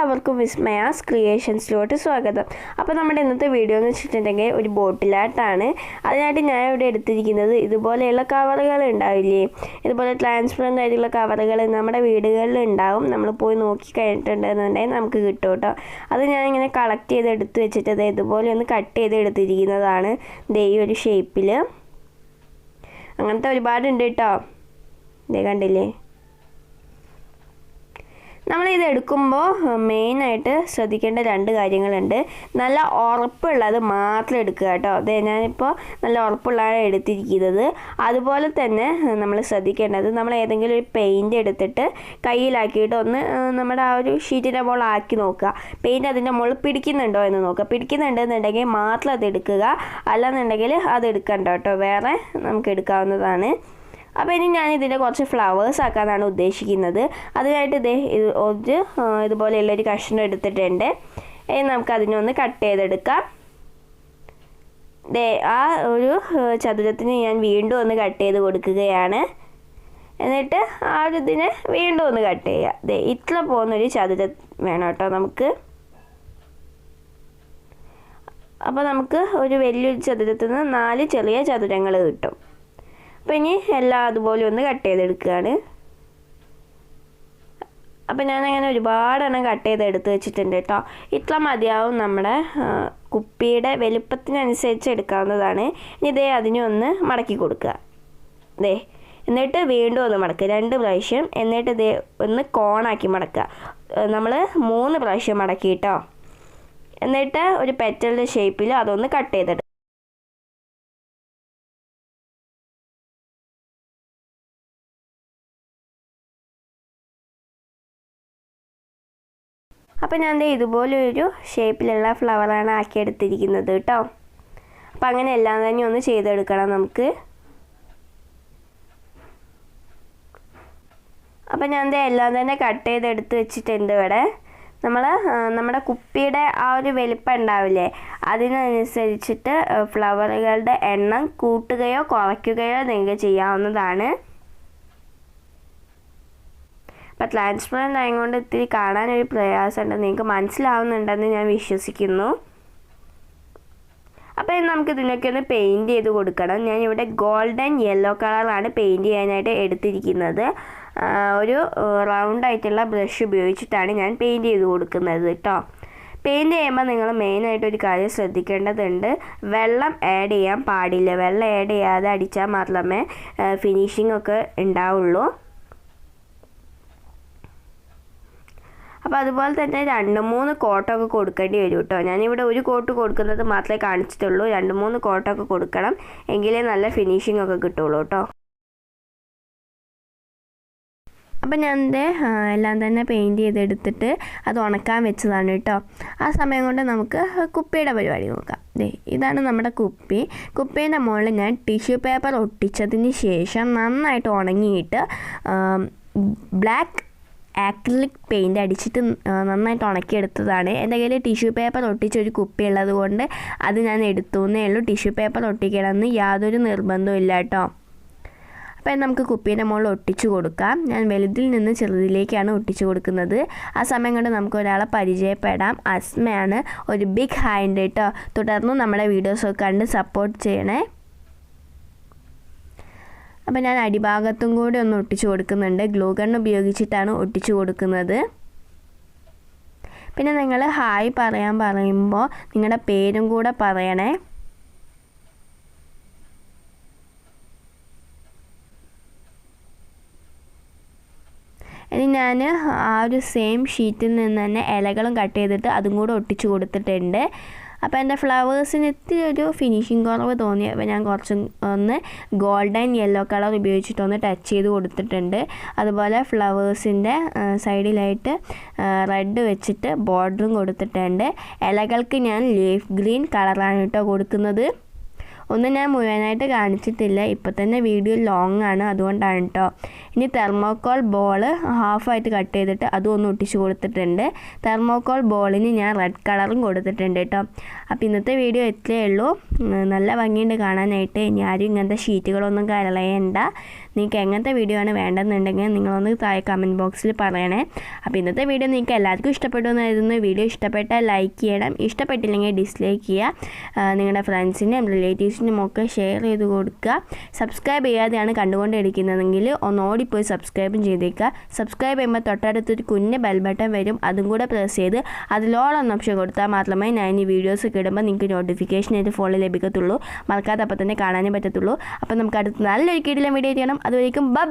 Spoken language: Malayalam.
എല്ലാവർക്കും വിസ്മയാസ് ക്രിയേഷൻസിലോട്ട് സ്വാഗതം. അപ്പോൾ നമ്മുടെ ഇന്നത്തെ വീഡിയോ എന്ന് വെച്ചിട്ടുണ്ടെങ്കിൽ ഒരു ബോട്ടിലായിട്ടാണ്. അതിനായിട്ട് ഞാൻ ഇവിടെ എടുത്തിരിക്കുന്നത് ഇതുപോലെയുള്ള കവറുകൾ ഉണ്ടാവില്ലേ, ഇതുപോലെ ട്രാൻസ്പെറൻ്റ് ആയിട്ടുള്ള കവറുകൾ നമ്മുടെ വീടുകളിൽ ഉണ്ടാവും. നമ്മൾ പോയി നോക്കി കഴിഞ്ഞിട്ടുണ്ടെന്നുണ്ടെങ്കിൽ നമുക്ക് കിട്ടും കേട്ടോ. അത് ഞാനിങ്ങനെ കളക്ട് ചെയ്ത് എടുത്ത് വെച്ചിട്ട് ഇതുപോലെ ഒന്ന് കട്ട് ചെയ്ത് എടുത്തിരിക്കുന്നതാണ്. ദേ ഈ ഒരു ഷേപ്പിൽ അങ്ങനത്തെ ഒരുപാടുണ്ട് കേട്ടോ. ദേ കണ്ടില്ലേ. നമ്മളിത് എടുക്കുമ്പോൾ മെയിനായിട്ട് ശ്രദ്ധിക്കേണ്ട രണ്ട് കാര്യങ്ങളുണ്ട്. നല്ല ഉറപ്പുള്ളത് മാത്രം എടുക്കുക കേട്ടോ. അതെ, ഞാനിപ്പോൾ നല്ല ഉറപ്പുള്ളതാണ് എടുത്തിരിക്കുന്നത്. അതുപോലെ തന്നെ നമ്മൾ ശ്രദ്ധിക്കേണ്ടത്, നമ്മൾ ഏതെങ്കിലും ഒരു പെയിൻറ്റ് എടുത്തിട്ട് കയ്യിലാക്കിയിട്ട് ഒന്ന് നമ്മുടെ ആ ഒരു ഷീറ്റിൻ്റെ മുകളിൽ ആക്കി നോക്കുക. പെയിൻറ്റ് അതിൻ്റെ മുകളിൽ പിടിക്കുന്നുണ്ടോ എന്ന് നോക്കുക. പിടിക്കുന്നുണ്ടെന്നുണ്ടെങ്കിൽ മാത്രം അത് എടുക്കുക, അല്ലാന്നുണ്ടെങ്കിൽ അത് എടുക്കണ്ട കേട്ടോ. വേറെ നമുക്ക് എടുക്കാവുന്നതാണ്. അപ്പോൾ ഇനി ഞാനിതിൻ്റെ കുറച്ച് ഫ്ലവേഴ്സ് ആക്കാനാണ് ഉദ്ദേശിക്കുന്നത്. അതിനായിട്ട് ഇതുപോലെയുള്ളൊരു കഷ്ണം എടുത്തിട്ടുണ്ട്. ഇനി നമുക്കതിനൊന്ന് കട്ട് ചെയ്തെടുക്കാം. ആ ഒരു ചതുരത്തിന് ഞാൻ വീണ്ടും ഒന്ന് കട്ട് ചെയ്ത് കൊടുക്കുകയാണ്. എന്നിട്ട് ആ ഒരു ഇതിനെ വീണ്ടും ഒന്ന് കട്ട് ചെയ്യുക. ഇത്ര പോകുന്നൊരു ചതുരം വേണം കേട്ടോ നമുക്ക്. അപ്പോൾ നമുക്ക് ഒരു വലിയൊരു ചതുരത്തിൽ നിന്ന് 4 ചെറിയ ചതുരങ്ങൾ കിട്ടും. അപ്പോൾ ഇനി എല്ലാം അതുപോലെ ഒന്ന് കട്ട് ചെയ്തെടുക്കുകയാണ്. അപ്പോൾ ഞാനങ്ങനെ ഒരുപാടെണ്ണം കട്ട് ചെയ്ത് എടുത്ത് വെച്ചിട്ടുണ്ട് കേട്ടോ. ഇത്ര മതിയാവും നമ്മുടെ കുപ്പിയുടെ വലുപ്പത്തിനനുസരിച്ച് എടുക്കാവുന്നതാണ്. ഇനി അതിനെ ഒന്ന് മടക്കി കൊടുക്കുക. എന്നിട്ട് വീണ്ടും ഒന്ന് മടക്കുക 2 പ്രാവശ്യം. എന്നിട്ട് ഒന്ന് കോണാക്കി മടക്കുക. നമ്മൾ 3 പ്രാവശ്യം മടക്കി കേട്ടോ. എന്നിട്ട് ഒരു പെറ്റലിൻ്റെ ഷേപ്പിൽ അതൊന്ന് കട്ട് ചെയ്തെടുക്കുക. അപ്പോൾ ഞാൻ ഇതുപോലെ ഒരു ഷേപ്പിലുള്ള ഫ്ലവറാണ് ആക്കിയെടുത്തിരിക്കുന്നത് കേട്ടോ. അപ്പോൾ അങ്ങനെ എല്ലാം തന്നെ ഒന്ന് ചെയ്തെടുക്കണം നമുക്ക്. അപ്പോൾ ഞാൻ എല്ലാം തന്നെ കട്ട് ചെയ്തെടുത്ത് വെച്ചിട്ടുണ്ട് ഇവിടെ. നമ്മുടെ കുപ്പിയുടെ ആ ഒരു വലിപ്പം ഉണ്ടാവില്ലേ, അതിനനുസരിച്ചിട്ട് ഫ്ലവറുകളുടെ എണ്ണം കൂട്ടുകയോ കുറയ്ക്കുകയോ നിങ്ങൾക്ക് ചെയ്യാവുന്നതാണ്. അപ്പോൾ ട്രാൻസ്പെറൻ്റ് ആയതുകൊണ്ട് ഇത്തിരി കാണാനൊരു പ്രയാസമുണ്ട്. നിങ്ങൾക്ക് മനസ്സിലാവുന്നുണ്ടെന്ന് ഞാൻ വിശ്വസിക്കുന്നു. അപ്പോൾ നമുക്ക് ഇതിനൊക്കെ ഒന്ന് പെയിൻറ്റ് ചെയ്ത് കൊടുക്കണം. ഞാനിവിടെ ഗോൾഡൻ യെല്ലോ കളറാണ് പെയിൻറ്റ് ചെയ്യാനായിട്ട് എടുത്തിരിക്കുന്നത്. ഒരു റൗണ്ട് ആയിട്ടുള്ള ബ്രഷ് ഉപയോഗിച്ചിട്ടാണ് ഞാൻ പെയിൻറ്റ് ചെയ്ത് കൊടുക്കുന്നത് കേട്ടോ. പെയിൻറ്റ് ചെയ്യുമ്പോൾ നിങ്ങൾ മെയിനായിട്ടൊരു കാര്യം ശ്രദ്ധിക്കേണ്ടതുണ്ട്. വെള്ളം ആഡ് ചെയ്യാൻ പാടില്ല. വെള്ളം ആഡ് ചെയ്യാതെ അടിച്ചാൽ മാത്രമേ ഫിനിഷിംഗ് ഒക്കെ ഉണ്ടാവുള്ളൂ. അപ്പോൾ അതുപോലെ തന്നെ 2-3 കോട്ടൊക്കെ കൊടുക്കേണ്ടി വരും കേട്ടോ. ഞാനിവിടെ ഒരു കോട്ട് കൊടുക്കുന്നത് മാത്രമേ കാണിച്ചിട്ടുള്ളൂ. 2-3 കോട്ടൊക്കെ കൊടുക്കണം, എങ്കിലേ നല്ല ഫിനിഷിംഗ് ഒക്കെ കിട്ടുള്ളൂ കേട്ടോ. അപ്പം ഞാൻ എല്ലാം തന്നെ പെയിൻറ്റ് ചെയ്തെടുത്തിട്ട് അത് ഉണക്കാൻ വെച്ചതാണ് കേട്ടോ. ആ സമയം കൊണ്ട് നമുക്ക് കുപ്പിയുടെ പരിപാടി നോക്കാം. ഇതാണ് നമ്മുടെ കുപ്പി. കുപ്പീൻ്റെ മുകളിൽ ഞാൻ ടിഷ്യൂ പേപ്പർ ഒട്ടിച്ചതിന് ശേഷം നന്നായിട്ട് ഉണങ്ങിയിട്ട് ബ്ലാക്ക് ആക്രിലിക് പെയിൻറ്റ് അടിച്ചിട്ട് നന്നായിട്ട് ഉണക്കിയെടുത്തതാണ്. എൻ്റെ കയ്യിൽ ടിഷ്യൂ പേപ്പർ ഒട്ടിച്ചൊരു കുപ്പി ഉള്ളത് കൊണ്ട് അത് ഞാൻ എടുത്തുവെന്നേ ഉള്ളൂ. ടിഷ്യൂ പേപ്പർ ഒട്ടിക്കണമെന്ന് യാതൊരു നിർബന്ധവും ഇല്ല കേട്ടോ. അപ്പോൾ നമുക്ക് കുപ്പീൻ്റെ മുകളിൽ ഒട്ടിച്ചു കൊടുക്കാം. ഞാൻ വലുതിൽ നിന്ന് ചെറുതിലേക്കാണ് ഒട്ടിച്ചു കൊടുക്കുന്നത്. ആ സമയം കൊണ്ട് നമുക്ക് ഒരാളെ പരിചയപ്പെടാം. അസ്മയാണ്. ഒരു ബിഗ് ഹായ് ഉണ്ട് കേട്ടോ. തുടർന്നും നമ്മുടെ വീഡിയോസൊക്കെ കണ്ട് സപ്പോർട്ട് ചെയ്യണേ. അപ്പോൾ ഞാൻ അടിഭാഗത്തും കൂടി ഒന്ന് ഒട്ടിച്ചു കൊടുക്കുന്നുണ്ട്. ഗ്ലൂ ഗൺ ഉപയോഗിച്ചിട്ടാണ് ഒട്ടിച്ചു കൊടുക്കുന്നത്. പിന്നെ നിങ്ങൾ ഹായ് പറയുമ്പോൾ നിങ്ങളുടെ പേരും കൂടെ പറയണേ. ഇനി ഞാൻ ആ ഒരു സെയിം ഷീറ്റിൽ നിന്ന് തന്നെ ഇലകളും കട്ട് ചെയ്തിട്ട് അതും കൂടെ ഒട്ടിച്ചു കൊടുത്തിട്ടുണ്ട്. അപ്പോൾ എൻ്റെ ഫ്ലവേഴ്സിന് ഇത്തിരി ഒരു ഫിനിഷിങ് കുറവ് തോന്നിയപ്പോൾ ഞാൻ ഒന്ന് ഗോൾഡൻ യെല്ലോ കളർ ഉപയോഗിച്ചിട്ടൊന്ന് ടച്ച് ചെയ്ത് കൊടുത്തിട്ടുണ്ട്. അതുപോലെ ഫ്ലവേഴ്സിൻ്റെ സൈഡിലായിട്ട് റെഡ് വെച്ചിട്ട് ബോർഡറും കൊടുത്തിട്ടുണ്ട്. ഇലകൾക്ക് ഞാൻ ലീഫ് ഗ്രീൻ കളറാണ് കേട്ടോ കൊടുക്കുന്നത്. ഒന്നും ഞാൻ മുഴുവനായിട്ട് കാണിച്ചിട്ടില്ല, ഇപ്പോൾ തന്നെ വീഡിയോ ലോങ് ആണ്, അതുകൊണ്ടാണ് കേട്ടോ. ഇനി തെർമോക്കോൾ ബോൾ ഹാഫായിട്ട് കട്ട് ചെയ്തിട്ട് അതും ഒന്ന് ഒട്ടിച്ച് കൊടുത്തിട്ടുണ്ട്. തെർമോക്കോൾ ബോളിന് ഞാൻ റെഡ് കളറും കൊടുത്തിട്ടുണ്ട് കേട്ടോ. അപ്പോൾ ഇന്നത്തെ വീഡിയോ ഇത്രയേ ഉള്ളൂ. നല്ല ഭംഗിയുണ്ട് കാണാനായിട്ട്. ഇനി ആരും ഇങ്ങനത്തെ ഷീറ്റുകളൊന്നും കളയണ്ട. നിങ്ങൾക്ക് എങ്ങനത്തെ വീഡിയോ ആണ് വേണ്ടതെന്നുണ്ടെങ്കിൽ നിങ്ങളൊന്ന് താഴെ കമൻറ്റ് ബോക്സിൽ പറയണേ. അപ്പോൾ ഇന്നത്തെ വീഡിയോ നിങ്ങൾക്ക് എല്ലാവർക്കും ഇഷ്ടപ്പെട്ടു എന്നായിരുന്നു. വീഡിയോ ഇഷ്ടപ്പെട്ടാൽ ലൈക്ക് ചെയ്യണം, ഇഷ്ടപ്പെട്ടില്ലെങ്കിൽ ഡിസ്ലൈക്ക് ചെയ്യുക. നിങ്ങളുടെ ഫ്രണ്ട്സിനും റിലേറ്റീവ്സിനും ഒക്കെ ഷെയർ ചെയ്ത് കൊടുക്കുക. സബ്സ്ക്രൈബ് ചെയ്യാതെയാണ് കണ്ടുകൊണ്ടിരിക്കുന്നതെങ്കിൽ ഒന്ന് ഓടിപ്പോയി സബ്സ്ക്രൈബും ചെയ്തേക്കുക. സബ്സ്ക്രൈബ് ചെയ്യുമ്പോൾ തൊട്ടടുത്തൊരു കുഞ്ഞ് ബെൽ ബട്ടൺ വരും, അതും കൂടെ പ്രസ് ചെയ്ത് അതിലോളം ഓപ്ഷൻ കൊടുത്താൽ മാത്രമേ ഞാൻ ഈ വീഡിയോസ് ഇടുമ്പോൾ നിങ്ങൾക്ക് നോട്ടിഫിക്കേഷൻ ആയിട്ട് ഫോണിൽ ലഭിക്കത്തുള്ളൂ. മറക്കാതെ അപ്പോൾ തന്നെ കാണാനും പറ്റത്തുള്ളൂ. അപ്പോൾ നമുക്ക് അടുത്ത് നല്ലൊരു കിടിലൻ വീഡിയോ ചെയ്യണം. അതുവരേക്കും ബൈ.